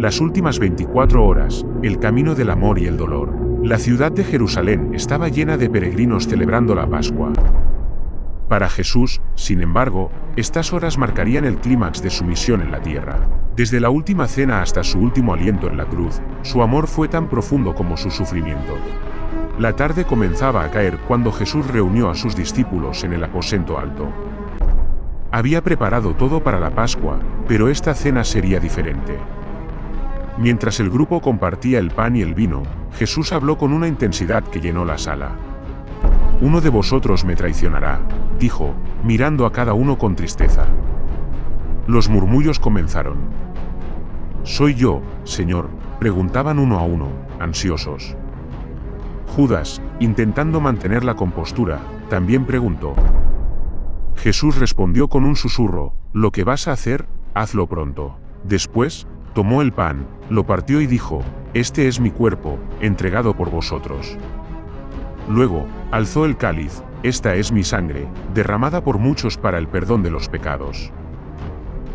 Las últimas 24 horas, el camino del amor y el dolor. La ciudad de Jerusalén estaba llena de peregrinos celebrando la Pascua. Para Jesús, sin embargo, estas horas marcarían el clímax de su misión en la tierra. Desde la última cena hasta su último aliento en la cruz, su amor fue tan profundo como su sufrimiento. La tarde comenzaba a caer cuando Jesús reunió a sus discípulos en el aposento alto. Había preparado todo para la Pascua, pero esta cena sería diferente. Mientras el grupo compartía el pan y el vino, Jesús habló con una intensidad que llenó la sala. «Uno de vosotros me traicionará», dijo, mirando a cada uno con tristeza. Los murmullos comenzaron. «¿Soy yo, Señor?», preguntaban uno a uno, ansiosos. Judas, intentando mantener la compostura, también preguntó. Jesús respondió con un susurro: «Lo que vas a hacer, hazlo pronto». Después, tomó el pan, lo partió y dijo: «Este es mi cuerpo, entregado por vosotros». Luego, alzó el cáliz: «Esta es mi sangre, derramada por muchos para el perdón de los pecados».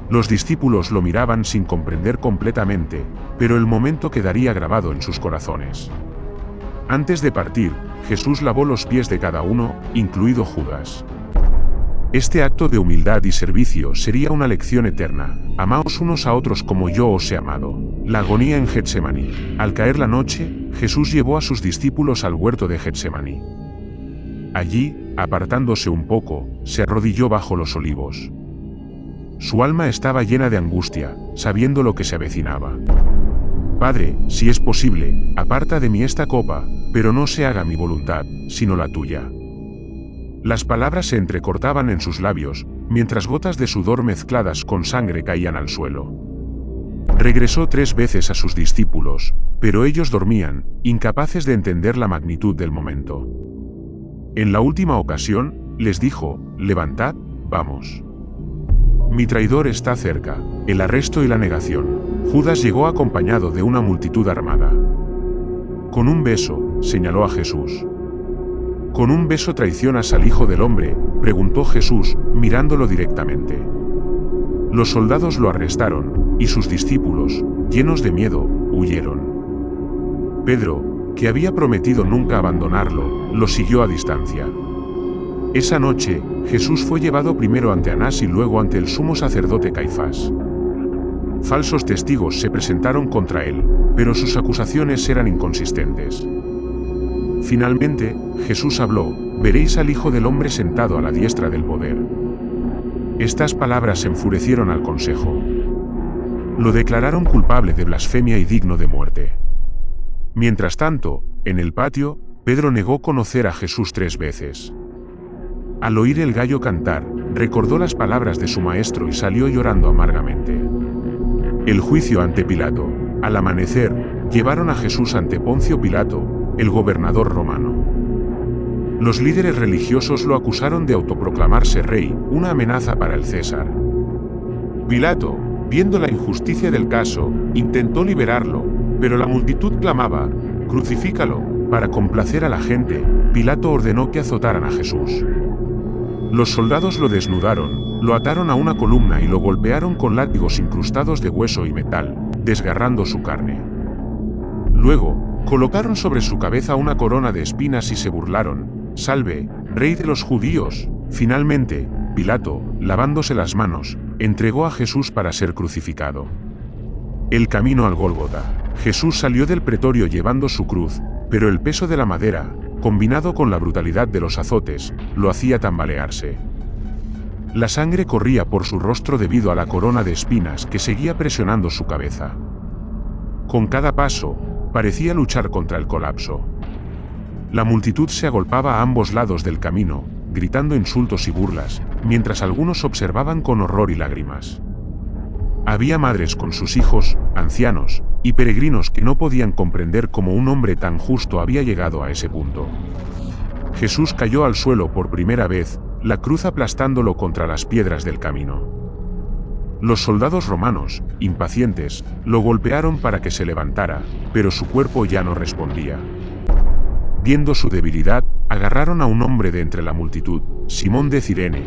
Los discípulos lo miraban sin comprender completamente, pero el momento quedaría grabado en sus corazones. Antes de partir, Jesús lavó los pies de cada uno, incluido Judas. Este acto de humildad y servicio sería una lección eterna. Amaos unos a otros como yo os he amado. La agonía en Getsemaní. Al caer la noche, Jesús llevó a sus discípulos al huerto de Getsemaní. Allí, apartándose un poco, se arrodilló bajo los olivos. Su alma estaba llena de angustia, sabiendo lo que se avecinaba. «Padre, si es posible, aparta de mí esta copa, pero no se haga mi voluntad, sino la tuya». Las palabras se entrecortaban en sus labios, mientras gotas de sudor mezcladas con sangre caían al suelo. Regresó 3 veces a sus discípulos, pero ellos dormían, incapaces de entender la magnitud del momento. En la última ocasión, les dijo: «Levantad, vamos. Mi traidor está cerca». El arresto y la negación. Judas llegó acompañado de una multitud armada. «Con un beso», señaló a Jesús. «¿Con un beso traicionas al Hijo del Hombre?», preguntó Jesús, mirándolo directamente. Los soldados lo arrestaron, y sus discípulos, llenos de miedo, huyeron. Pedro, que había prometido nunca abandonarlo, lo siguió a distancia. Esa noche, Jesús fue llevado primero ante Anás y luego ante el sumo sacerdote Caifás. Falsos testigos se presentaron contra él, pero sus acusaciones eran inconsistentes. Finalmente, Jesús habló: «Veréis al Hijo del Hombre sentado a la diestra del poder». Estas palabras enfurecieron al consejo. Lo declararon culpable de blasfemia y digno de muerte. Mientras tanto, en el patio, Pedro negó conocer a Jesús 3 veces. Al oír el gallo cantar, recordó las palabras de su maestro y salió llorando amargamente. El juicio ante Pilato. Al amanecer, llevaron a Jesús ante Poncio Pilato, el gobernador romano. Los líderes religiosos lo acusaron de autoproclamarse rey, una amenaza para el César. Pilato, viendo la injusticia del caso, intentó liberarlo, pero la multitud clamaba: «Crucifícalo». Para complacer a la gente, Pilato ordenó que azotaran a Jesús. Los soldados lo desnudaron, lo ataron a una columna y lo golpearon con látigos incrustados de hueso y metal, desgarrando su carne. Luego, colocaron sobre su cabeza una corona de espinas y se burlaron: «Salve, Rey de los judíos». Finalmente, Pilato, lavándose las manos, entregó a Jesús para ser crucificado. El camino al Gólgota. Jesús salió del pretorio llevando su cruz, pero el peso de la madera, combinado con la brutalidad de los azotes, lo hacía tambalearse. La sangre corría por su rostro debido a la corona de espinas que seguía presionando su cabeza. Con cada paso, parecía luchar contra el colapso. La multitud se agolpaba a ambos lados del camino, gritando insultos y burlas, mientras algunos observaban con horror y lágrimas. Había madres con sus hijos, ancianos, y peregrinos que no podían comprender cómo un hombre tan justo había llegado a ese punto. Jesús cayó al suelo por primera vez, la cruz aplastándolo contra las piedras del camino. Los soldados romanos, impacientes, lo golpearon para que se levantara, pero su cuerpo ya no respondía. Viendo su debilidad, agarraron a un hombre de entre la multitud, Simón de Cirene,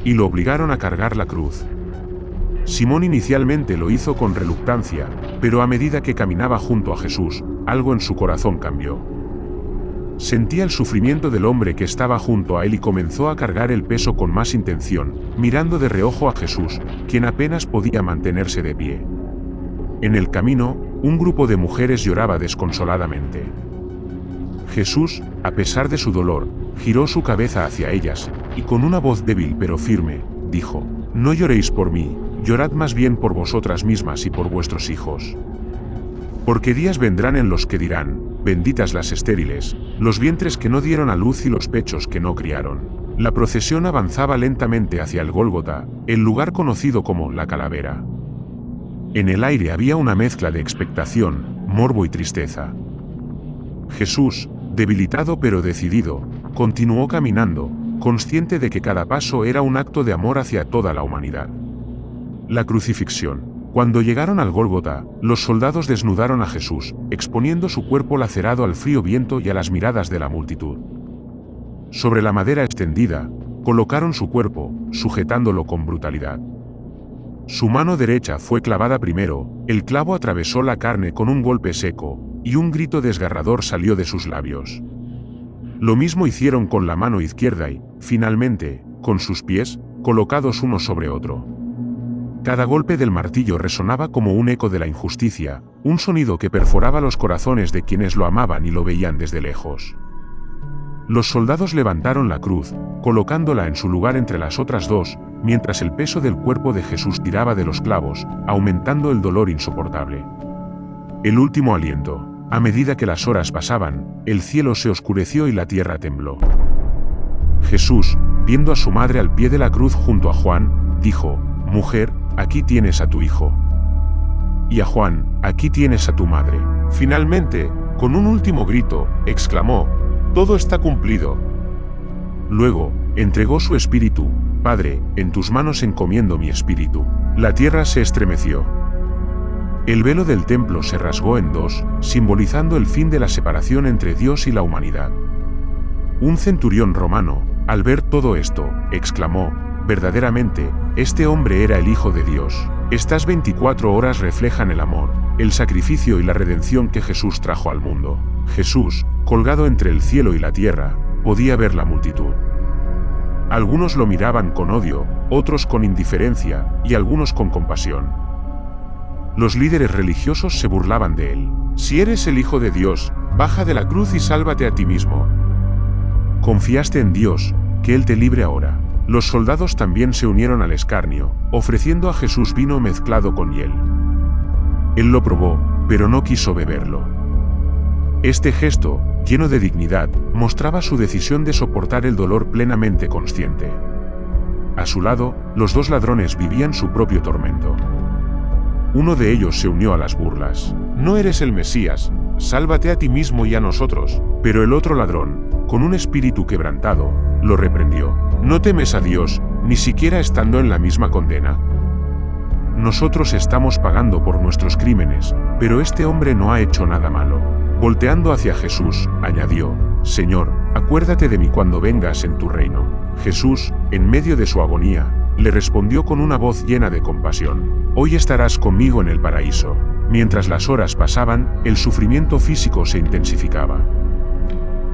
y lo obligaron a cargar la cruz. Simón inicialmente lo hizo con reluctancia, pero a medida que caminaba junto a Jesús, algo en su corazón cambió. Sentía el sufrimiento del hombre que estaba junto a él y comenzó a cargar el peso con más intención, mirando de reojo a Jesús, quien apenas podía mantenerse de pie. En el camino, un grupo de mujeres lloraba desconsoladamente. Jesús, a pesar de su dolor, giró su cabeza hacia ellas, y con una voz débil pero firme, dijo: «No lloréis por mí, llorad más bien por vosotras mismas y por vuestros hijos. Porque días vendrán en los que dirán: benditas las estériles, los vientres que no dieron a luz y los pechos que no criaron». La procesión avanzaba lentamente hacia el Gólgota, el lugar conocido como la Calavera. En el aire había una mezcla de expectación, morbo y tristeza. Jesús, debilitado pero decidido, continuó caminando, consciente de que cada paso era un acto de amor hacia toda la humanidad. La crucifixión. Cuando llegaron al Gólgota, los soldados desnudaron a Jesús, exponiendo su cuerpo lacerado al frío viento y a las miradas de la multitud. Sobre la madera extendida, colocaron su cuerpo, sujetándolo con brutalidad. Su mano derecha fue clavada primero, el clavo atravesó la carne con un golpe seco, y un grito desgarrador salió de sus labios. Lo mismo hicieron con la mano izquierda y, finalmente, con sus pies, colocados uno sobre otro. Cada golpe del martillo resonaba como un eco de la injusticia, un sonido que perforaba los corazones de quienes lo amaban y lo veían desde lejos. Los soldados levantaron la cruz, colocándola en su lugar entre las otras dos, mientras el peso del cuerpo de Jesús tiraba de los clavos, aumentando el dolor insoportable. El último aliento. A medida que las horas pasaban, el cielo se oscureció y la tierra tembló. Jesús, viendo a su madre al pie de la cruz junto a Juan, dijo: «Mujer, aquí tienes a tu hijo». Y a Juan: «Aquí tienes a tu madre». Finalmente, con un último grito, exclamó: «Todo está cumplido». Luego, entregó su espíritu: «Padre, en tus manos encomiendo mi espíritu». La tierra se estremeció. El velo del templo se rasgó en dos, simbolizando el fin de la separación entre Dios y la humanidad. Un centurión romano, al ver todo esto, exclamó: «Verdaderamente, este hombre era el Hijo de Dios». Estas 24 horas reflejan el amor, el sacrificio y la redención que Jesús trajo al mundo. Jesús, colgado entre el cielo y la tierra, podía ver la multitud. Algunos lo miraban con odio, otros con indiferencia, y algunos con compasión. Los líderes religiosos se burlaban de él. «Si eres el Hijo de Dios, baja de la cruz y sálvate a ti mismo. Confiaste en Dios, que Él te libre ahora». Los soldados también se unieron al escarnio, ofreciendo a Jesús vino mezclado con hiel. Él lo probó, pero no quiso beberlo. Este gesto, lleno de dignidad, mostraba su decisión de soportar el dolor plenamente consciente. A su lado, los dos ladrones vivían su propio tormento. Uno de ellos se unió a las burlas. «No eres el Mesías, sálvate a ti mismo y a nosotros». Pero el otro ladrón, con un espíritu quebrantado, lo reprendió: «¿No temes a Dios, ni siquiera estando en la misma condena? Nosotros estamos pagando por nuestros crímenes, pero este hombre no ha hecho nada malo». Volteando hacia Jesús, añadió: «Señor, acuérdate de mí cuando vengas en tu reino». Jesús, en medio de su agonía, le respondió con una voz llena de compasión: «Hoy estarás conmigo en el paraíso». Mientras las horas pasaban, el sufrimiento físico se intensificaba.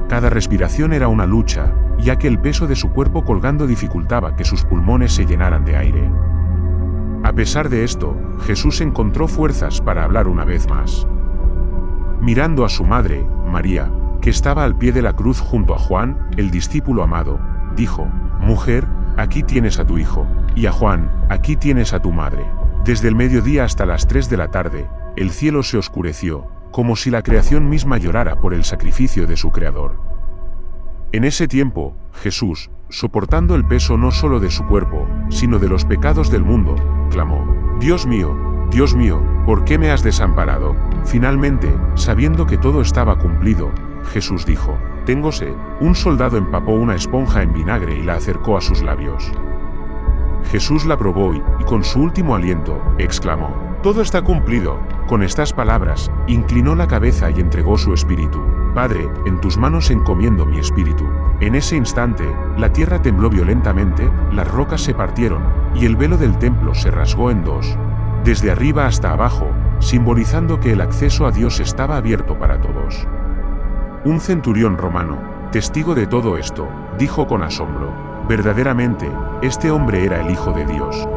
Cada respiración era una lucha, ya que el peso de su cuerpo colgando dificultaba que sus pulmones se llenaran de aire. A pesar de esto, Jesús encontró fuerzas para hablar una vez más. Mirando a su madre, María, que estaba al pie de la cruz junto a Juan, el discípulo amado, dijo: «Mujer, aquí tienes a tu hijo», y a Juan: «Aquí tienes a tu madre». Desde el mediodía hasta las 3 de la tarde, el cielo se oscureció, como si la creación misma llorara por el sacrificio de su Creador. En ese tiempo, Jesús, soportando el peso no solo de su cuerpo, sino de los pecados del mundo, clamó: Dios mío, ¿por qué me has desamparado?». Finalmente, sabiendo que todo estaba cumplido, Jesús dijo: «Tengo sed». Un soldado empapó una esponja en vinagre y la acercó a sus labios. Jesús la probó y, con su último aliento, exclamó: Todo está cumplido. Con estas palabras, inclinó la cabeza y entregó su espíritu. Padre, en tus manos encomiendo mi espíritu. En ese instante, la tierra tembló violentamente, las rocas se partieron, y el velo del templo se rasgó en dos, desde arriba hasta abajo, simbolizando que el acceso a Dios estaba abierto para todos. Un centurión romano, testigo de todo esto, dijo con asombro: verdaderamente, este hombre era el Hijo de Dios.